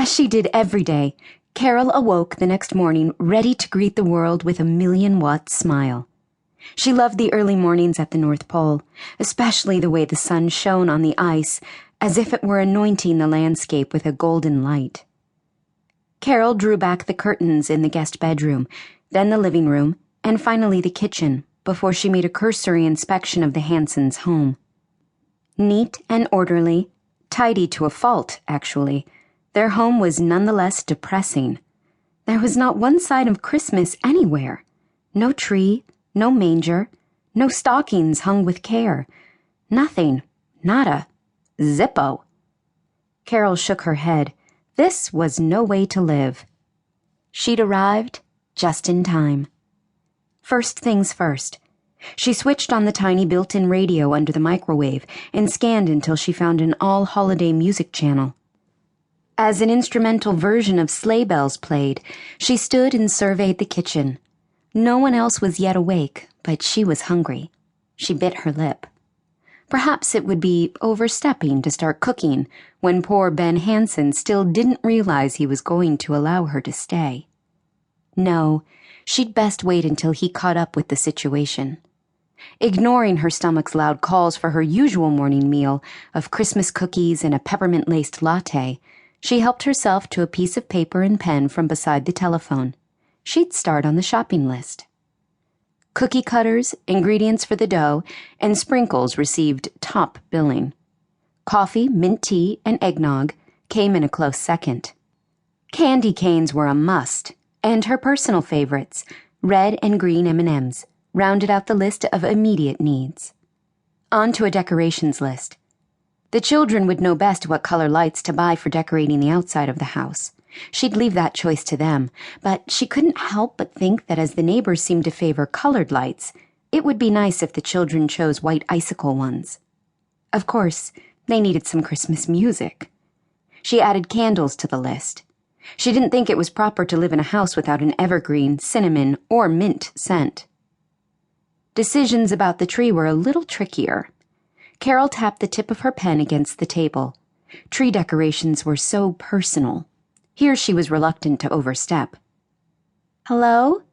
As she did every day, Carol awoke the next morning ready to greet the world with a 1,000,000-watt smile. She loved the early mornings at the North Pole, especially the way the sun shone on the ice as if it were anointing the landscape with a golden light. Carol drew back the curtains in the guest bedroom, then the living room, and finally the kitchen, before she made a cursory inspection of the Hansons' home. Neat and orderly, tidy to a fault, actually, their home was nonetheless depressing. There was not one sign of Christmas anywhere. No tree, no manger, no stockings hung with care. Nothing, nada, zippo. Carol shook her head. This was no way to live. She'd arrived just in time. First things first. She switched on the tiny built-in radio under the microwave and scanned until she found an all-holiday music channel. As an instrumental version of Sleigh Bells played, she stood and surveyed the kitchen. No one else was yet awake, but she was hungry. She bit her lip. Perhaps it would be overstepping to start cooking when poor Ben Hanson still didn't realize he was going to allow her to stay. No, she'd best wait until he caught up with the situation. Ignoring her stomach's loud calls for her usual morning meal of Christmas cookies and a peppermint-laced latte, she helped herself to a piece of paper and pen from beside the telephone. She'd start on the shopping list. Cookie cutters, ingredients for the dough, and sprinkles received top billing. Coffee, mint tea, and eggnog came in a close second. Candy canes were a must, and her personal favorites, red and green M&Ms, rounded out the list of immediate needs. On to a decorations list. The children would know best what color lights to buy for decorating the outside of the house. She'd leave that choice to them, but she couldn't help but think that as the neighbors seemed to favor colored lights, it would be nice if the children chose white icicle ones. Of course, they needed some Christmas music. She added candles to the list. She didn't think it was proper to live in a house without an evergreen, cinnamon, or mint scent. Decisions about the tree were a little trickier. Carol tapped the tip of her pen against the table. Tree decorations were so personal. Here she was reluctant to overstep. "Hello?"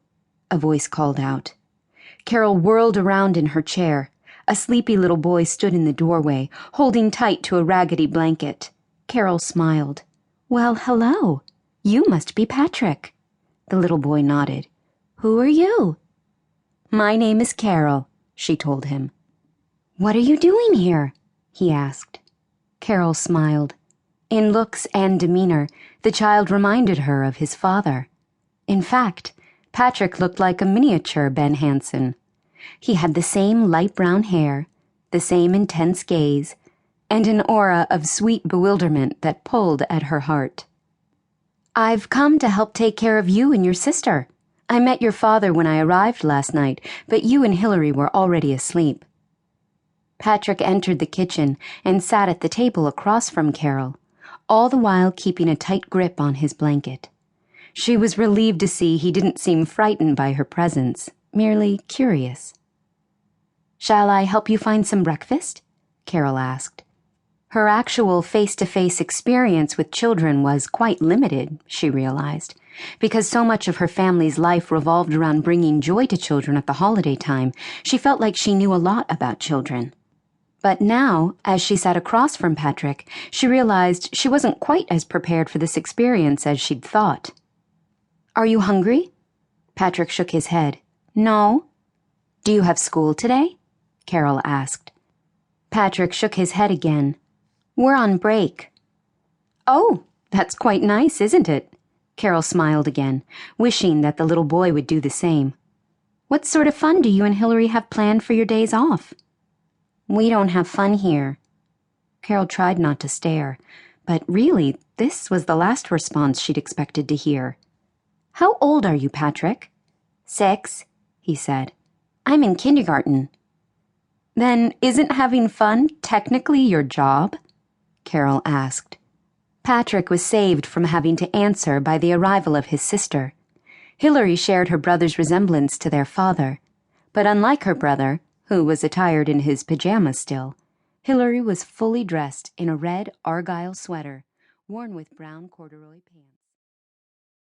a voice called out. Carol whirled around in her chair. A sleepy little boy stood in the doorway, holding tight to a raggedy blanket. Carol smiled. "Well, hello. You must be Patrick." The little boy nodded. "Who are you?" "My name is Carol," she told him. "What are you doing here?" he asked. Carol smiled. In looks and demeanor, the child reminded her of his father. In fact, Patrick looked like a miniature Ben Hanson. He had the same light brown hair, the same intense gaze, and an aura of sweet bewilderment that pulled at her heart. "I've come to help take care of you and your sister. I met your father when I arrived last night, but you and Hillary were already asleep." Patrick entered the kitchen and sat at the table across from Carol, all the while keeping a tight grip on his blanket. She was relieved to see he didn't seem frightened by her presence, merely curious. "Shall I help you find some breakfast?" Carol asked. Her actual face-to-face experience with children was quite limited, she realized, because so much of her family's life revolved around bringing joy to children at the holiday time. She felt like she knew a lot about children. But now, as she sat across from Patrick, she realized she wasn't quite as prepared for this experience as she'd thought. "Are you hungry?" Patrick shook his head. "No." "Do you have school today?" Carol asked. Patrick shook his head again. "We're on break." "Oh, that's quite nice, isn't it?" Carol smiled again, wishing that the little boy would do the same. "What sort of fun do you and Hillary have planned for your days off?" "We don't have fun here." Carol tried not to stare, but really, this was the last response she'd expected to hear. "How old are you, Patrick?" "6, he said. "I'm in kindergarten." "Then isn't having fun technically your job?" Carol asked. Patrick was saved from having to answer by the arrival of his sister. Hillary shared her brother's resemblance to their father, but unlike her brother, who was attired in his pajamas still, Hillary was fully dressed in a red argyle sweater, worn with brown corduroy pants.